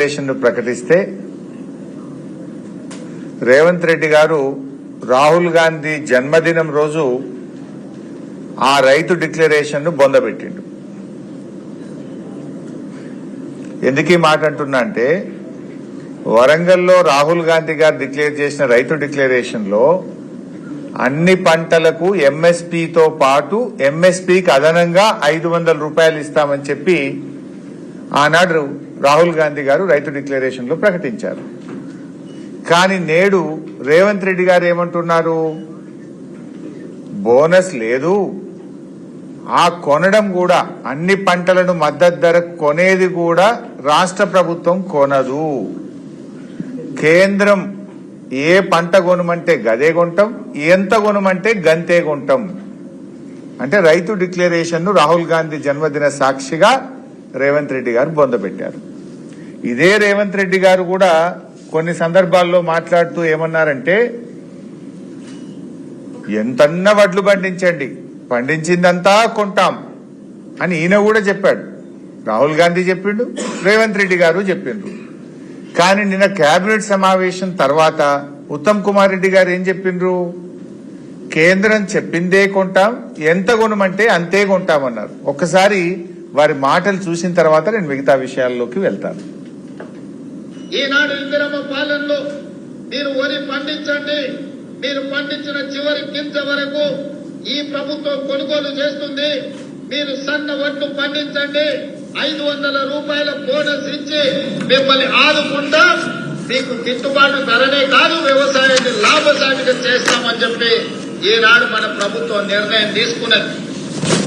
ప్రకటిస్తే రేవంత్ రెడ్డి గారు రాహుల్ గాంధీ జన్మదినం రోజు ఆ రైతు డిక్లరేషన్ ను బొందబెట్టిండు. ఎందుకు ఈ మాట అంటున్నా అంటే వరంగల్లో రాహుల్ గాంధీ గారు డిక్లేర్ చేసిన రైతు డిక్లరేషన్ లో అన్ని పంటలకు ఎంఎస్పీతో పాటు ఎంఎస్పీకి అదనంగా 500 రూపాయలు ఇస్తామని చెప్పి ఆనాడు రాహుల్ గాంధీ గారు రైతు డిక్లరేషన్ లో ప్రకటించారు. కానీ నేడు రేవంత్ రెడ్డి గారు ఏమంటున్నారు, బోనస్ లేదు, ఆ కొనడం కూడా అన్ని పంటలను మద్దతు ధర కొనేది కూడా రాష్ట్ర ప్రభుత్వం కొనదు, కేంద్రం ఏ పంట కొనమంటే గదే కొంటాం, ఎంత కొనమంటే గంతే కొంటాం అంటే రైతు డిక్లరేషన్ ను రాహుల్ గాంధీ జన్మదిన సాక్షిగా రేవంత్ రెడ్డి గారు బొందబెట్టారు. ఇదే రేవంత్ రెడ్డి గారు కూడా కొన్ని సందర్భాల్లో మాట్లాడుతూ ఏమన్నారంటే, ఎంతన్నా వడ్లు పండించండి, పండించిందంతా కొంటాం అని ఈయన కూడా చెప్పాడు. రాహుల్ గాంధీ చెప్పిండు, రేవంత్ రెడ్డి గారు చెప్పిండ్రు. కానీ నిన్న కేబినెట్ సమావేశం తర్వాత ఉత్తమ్ కుమార్ రెడ్డి గారు ఏం చెప్పిండ్రు, కేంద్రం చెప్పిందే కొంటాం, ఎంత కొనమంటే అంతే కొంటామన్నారు. ఒక్కసారి వారి మాటలు చూసిన తర్వాత నేను మిగతా విషయాల్లోకి వెళ్తాను. ఈనాడు ఇందిరమ్మ పాలనలో మీరు వరి పండించండి, మీరు పండించిన చివరి గింజ వరకు ఈ ప్రభుత్వం కొనుగోలు చేస్తుంది, మీరు సన్న వడ్లు పండించండి, 500 రూపాయల బోనస్ ఇచ్చి మిమ్మల్ని ఆదుకుంటా, మీకు గిట్టుబాటు ధరనే కాదు వ్యవసాయాన్ని లాభసాటిగా చేస్తామని చెప్పి ఈనాడు మన ప్రభుత్వం నిర్ణయం తీసుకున్నది.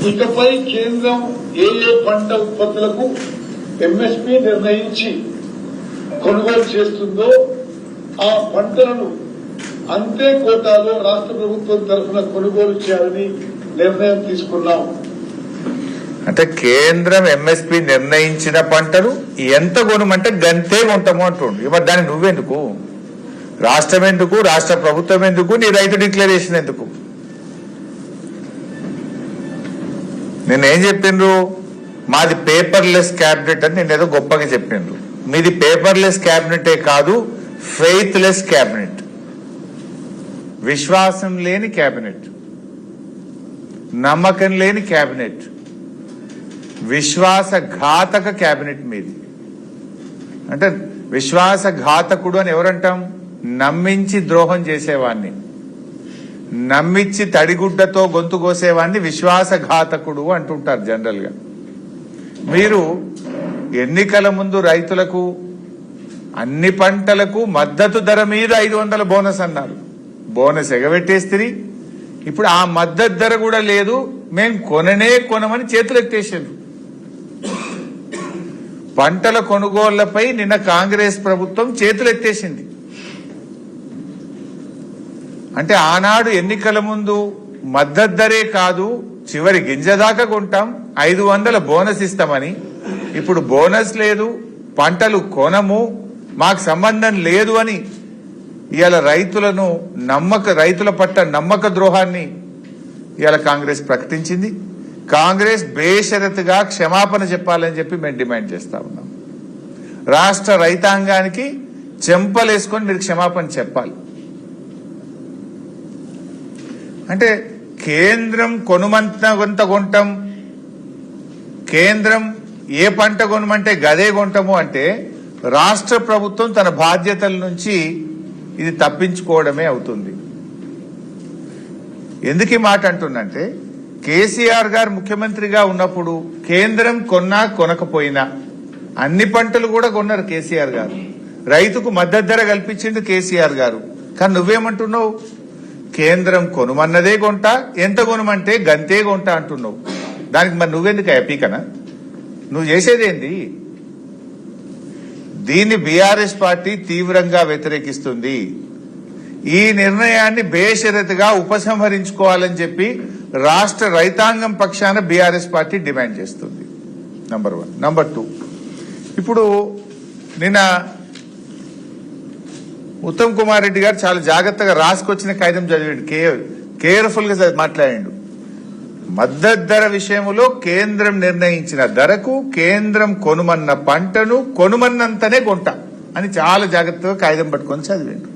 ఇకపై కేంద్రం ఏ పంట ఉత్పత్తులకు ఎంఎస్పీ నిర్ణయించి కొనుగోలు చేస్తుందో ఆ పంటలను అంతే కోటాలో రాష్ట్ర ప్రభుత్వం తరఫున కొనుగోలు చేయాలని నిర్ణయం తీసుకున్నాం. అంటే కేంద్రం ఎంఎస్పీ నిర్ణయించిన పంటలు ఎంత కొనమంటే గంతే కొంటాము అంటుండు. మరి దాన్ని నువ్వెందుకు, రాష్ట్రం ఎందుకు, రాష్ట్ర ప్రభుత్వం ఎందుకు, నీ రైతు డిక్లరేషన్ ఎందుకు? నేనేం చెప్పిండ్రు, మాది పేపర్లెస్ క్యాబినెట్ అని నేనేదో గొప్పగా చెప్పిండ్రు. మీది పేపర్లెస్ క్యాబినెటే కాదు, ఫెయిత్లెస్ క్యాబినెట్, విశ్వాసం లేని క్యాబినెట్, నమ్మకం లేని క్యాబినెట్, విశ్వాసఘాతక క్యాబినెట్ మీది. అంటే విశ్వాసఘాతకుడు అని ఎవరంటాం, నమ్మించి ద్రోహం చేసేవాడిని, నమ్మించి తడిగుడ్డతో గొంతు కోసేవాడిని విశ్వాసఘాతకుడు అంటుంటారు జనరల్ గా. మీరు ఎన్నికల ముందు రైతులకు అన్ని పంటలకు మద్దతు ధర మీద 500 బోనస్ అన్నారు, బోనస్ ఎగబెట్టేస్తిరి. ఇప్పుడు ఆ మద్దతు ధర కూడా లేదు, మేం కొనమని చేతులు ఎత్తేసారు. పంటల కొనుగోళ్లపై నిన్న కాంగ్రెస్ ప్రభుత్వం చేతులు ఎత్తేసింది. అంటే ఆనాడు ఎన్నికల ముందు మద్దతు ధరే కాదు, చివరి గింజ దాకా కొంటాం, 500 బోనస్ ఇస్తామని, ఇప్పుడు బోనస్ లేదు, పంటలు కొనము, మాకు సంబంధం లేదు అని ఇవాళ రైతుల పట్ల నమ్మక ద్రోహాన్ని ఇవాళ కాంగ్రెస్ ప్రకటించింది. కాంగ్రెస్ బేషరతుగా క్షమాపణ చెప్పాలని చెప్పి మేము డిమాండ్ చేస్తా ఉన్నాం. రాష్ట్ర రైతాంగానికి చెంపలేసుకొని మీరు క్షమాపణ చెప్పాలి. అంటే కేంద్రం కొనుమంత కొంటాం, కేంద్రం ఏ పంట కొనమంటే గదే కొంటాము అంటే రాష్ట్ర ప్రభుత్వం తన బాధ్యతల నుంచి ఇది తప్పించుకోవడమే అవుతుంది. ఎందుకు ఈ మాట అంటున్నంటే, కేసీఆర్ గారు ముఖ్యమంత్రిగా ఉన్నప్పుడు కేంద్రం కొన్నా కొనకపోయినా అన్ని పంటలు కూడా కొన్నారు కేసీఆర్ గారు, రైతుకు మద్దతు ధర కల్పించింది కేసీఆర్ గారు. కానీ నువ్వేమంటున్నావు, కేంద్రం కొనుమన్నదే కొంటా, ఎంత కొనమంటే గంతే కొంటా అంటున్నావు. దానికి మరి నువ్వెందుకు హ్యాపీకనా, నువ్వు చేసేదేంది? దీన్ని బీఆర్ఎస్ పార్టీ తీవ్రంగా వ్యతిరేకిస్తుంది. ఈ నిర్ణయాన్ని బేషరతుగా ఉపసంహరించుకోవాలని చెప్పి రాష్ట్ర రైతాంగం పక్షాన బీఆర్ఎస్ పార్టీ డిమాండ్ చేస్తుంది. నంబర్ 1. నంబర్ 2, ఇప్పుడు నిన్న ఉత్తమ్ కుమార్ రెడ్డి గారు చాలా జాగ్రత్తగా రాసుకొచ్చిన కాగితం చదివాడు, కేర్ఫుల్ గా మాట్లాడాడు. మద్దతు ధర విషయంలో కేంద్రం నిర్ణయించిన ధరకు కేంద్రం కొనుమన్న పంటను కొనుమన్నంతనే కొంట అని చాలా జాగ్రత్తగా కాగితం పట్టుకొని చదివాడు.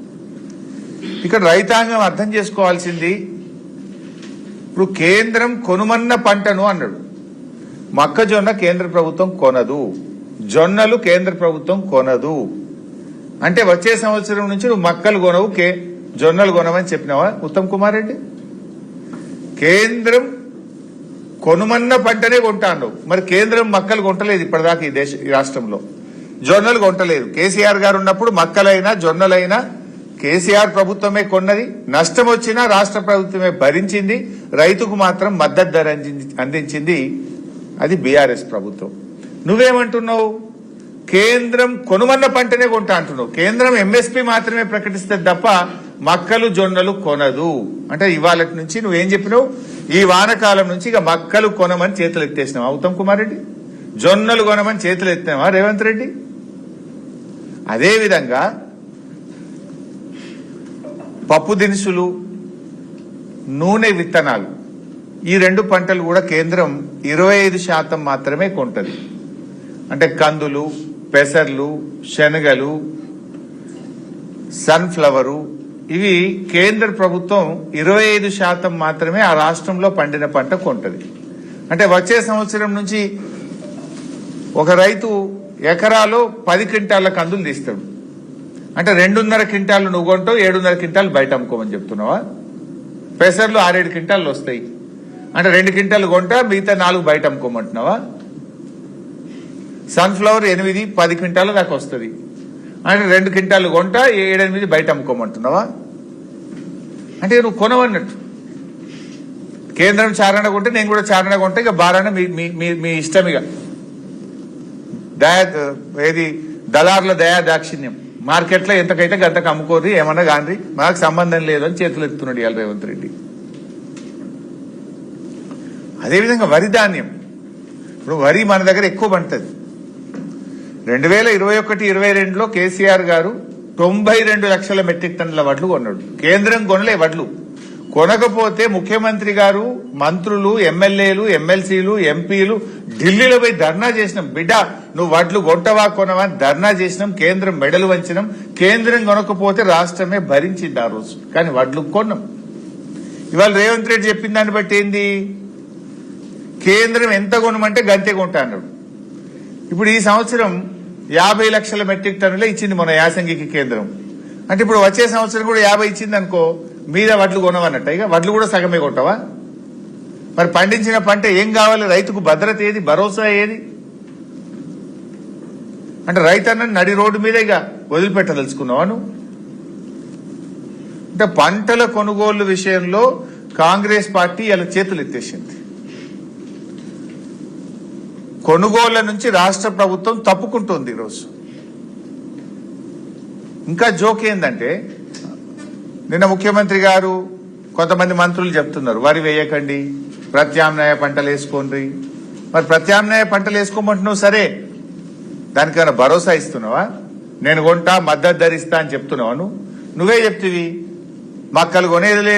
ఇక్కడ రైతాంగం అర్థం చేసుకోవాల్సింది, ఇప్పుడు కేంద్రం కొనుమన్న పంటను అన్నాడు. మొక్కజొన్న కేంద్ర ప్రభుత్వం కొనదు, జొన్నలు కేంద్ర ప్రభుత్వం కొనదు అంటే వచ్చే సంవత్సరం నుంచి నువ్వు మక్కలు కొనవు, జొన్నలు కొనవని చెప్పినావా ఉత్తమ్ కుమార్ రెడ్డి? కేంద్రం కొనుమన్న పంటనే కొంటాడు. మరి కేంద్రం మక్కలు కొంటలేదు ఇప్పటిదాకా ఈ రాష్ట్రంలో, జొన్నలు కొంటలేదు. కేసీఆర్ గారు ఉన్నప్పుడు మక్కలైనా జొన్నలైనా కేసీఆర్ ప్రభుత్వమే కొన్నది, నష్టం వచ్చినా రాష్ట్ర ప్రభుత్వమే భరించింది, రైతుకు మాత్రం మద్దతు ధర అందించింది అది బీఆర్ఎస్ ప్రభుత్వం. నువ్వేమంటున్నావు? కేంద్రం కొనుమన్న పంటనే కొంటా అంటున్నావు. కేంద్రం ఎంఎస్పీ మాత్రమే ప్రకటిస్తుంది తప్ప మక్కలు జొన్నలు కొనదు అంటే ఇవాళ నుంచి నువ్వేం చెప్పినావు? ఈ వానకాలం నుంచి ఇక మక్కలు కొనమని చేతులు ఎత్తేసినావా ఉత్తమ్ కుమార్ రెడ్డి? జొన్నలు కొనమని చేతులు ఎత్తినావా రేవంత్ రెడ్డి? అదేవిధంగా పప్పు దినుసులు, నూనె విత్తనాలు, ఈ రెండు పంటలు కూడా కేంద్రం 25% మాత్రమే కొంటది. అంటే కందులు, పెసర్లు, శనగలు, సన్ఫ్లవరు, ఇవి కేంద్ర ప్రభుత్వం 25% మాత్రమే ఆ రాష్ట్రంలో పండిన పంట కొంటది. అంటే వచ్చే సంవత్సరం నుంచి ఒక రైతు ఎకరాలో 10 క్వింటాల కందులు తీస్తాడు. అంటే 2.5 క్వింటాలు నువ్వు కొంటావు, 7.5 క్వింటాలు బయట అమ్ముకోమని చెప్తున్నావా? పెసర్లు 6-7 క్వింటాలు వస్తాయి అంటే 2 క్వింటాలు కొంటా, మిగతా 4 బయట అమ్ముకోమంటున్నావా? సన్ఫ్లవర్ 8-10 క్వింటాల దాకా వస్తుంది అంటే 2 క్వింటాలు కొంటా, 7-8 బయట అమ్ముకోమంటున్నావా? అంటే నువ్వు కొనవన్నట్టు. కేంద్రం చారణ కొంటే నేను కూడా చారణ కొంటే ఇక బారాన మీ ఇష్టం. ఇక ఏది దళారుల దయా దాక్షిణ్యం, మార్కెట్లో ఎంతకైతే గంతకు అమ్ముకోరు, ఏమన్నా కానీ మాకు సంబంధం లేదని చేతులు ఎత్తున్నాడు ఇవాళ రేవంత్ రెడ్డి. అదేవిధంగా వరి ధాన్యం, ఇప్పుడు వరి మన దగ్గర ఎక్కువ పండుతుంది. 2021-22లో కేసీఆర్ గారు 92 లక్షల మెట్రిక్ టన్నుల వడ్లు కొన్నాడు. కేంద్రం కొనలే వడ్లు. కొనకపోతే ముఖ్యమంత్రి గారు, మంత్రులు, ఎమ్మెల్యేలు, ఎమ్మెల్సీలు, ఎంపీలు ఢిల్లీలో పోయి ధర్నా చేసినాం. బిడ్డ నువ్వు వడ్లు కొంటవా కొనవా అని ధర్నా చేసినాం. కేంద్రం మెడలు వంచినాం. కేంద్రం కొనకపోతే రాష్ట్రమే భరించింది ఆ రోజు, కానీ వడ్లు కొన్నాం. ఇవాళ రేవంత్ రెడ్డి చెప్పిన దాన్ని బట్టి ఏంది? కేంద్రం ఎంత కొనమంటే గంతే కొంటా అన్నాడు. ఇప్పుడు ఈ సంవత్సరం 50 లక్షల మెట్రిక్ టన్నులే ఇచ్చింది మన యాసంగికి కేంద్రం. అంటే ఇప్పుడు వచ్చే సంవత్సరం కూడా 50 ఇచ్చింది అనుకో, మీద వడ్లు కొనవన్నట్ట. ఇక వడ్లు కూడా సగమే కొంటావా? మరి పండించిన పంట ఏం కావాలి? రైతుకు భద్రత ఏది? భరోసా ఏది? అంటే రైతన్న నడి రోడ్డు మీద ఇక వదిలిపెట్టదలుచుకున్నావా నువ్వు? అంటే పంటల కొనుగోలు విషయంలో కాంగ్రెస్ పార్టీ ఇలా చేతులు ఎత్తేసింది. కొనుగోళ్ల నుంచి రాష్ట్ర ప్రభుత్వం తప్పుకుంటుంది ఈరోజు. ఇంకా జోక్ ఏందంటే, నిన్న ముఖ్యమంత్రి గారు, కొంతమంది మంత్రులు చెప్తున్నారు వరి వేయకండి, ప్రత్యామ్నాయ పంటలు వేసుకోండి. మరి ప్రత్యామ్నాయ పంటలు వేసుకోమంటున్నావు, సరే, దానికైనా భరోసా ఇస్తున్నావా? నేను కొంటా, మద్దతు ధరిస్తా అని చెప్తున్నావా? నువ్వే చెప్తివి మక్కలు కొనేది లేదు.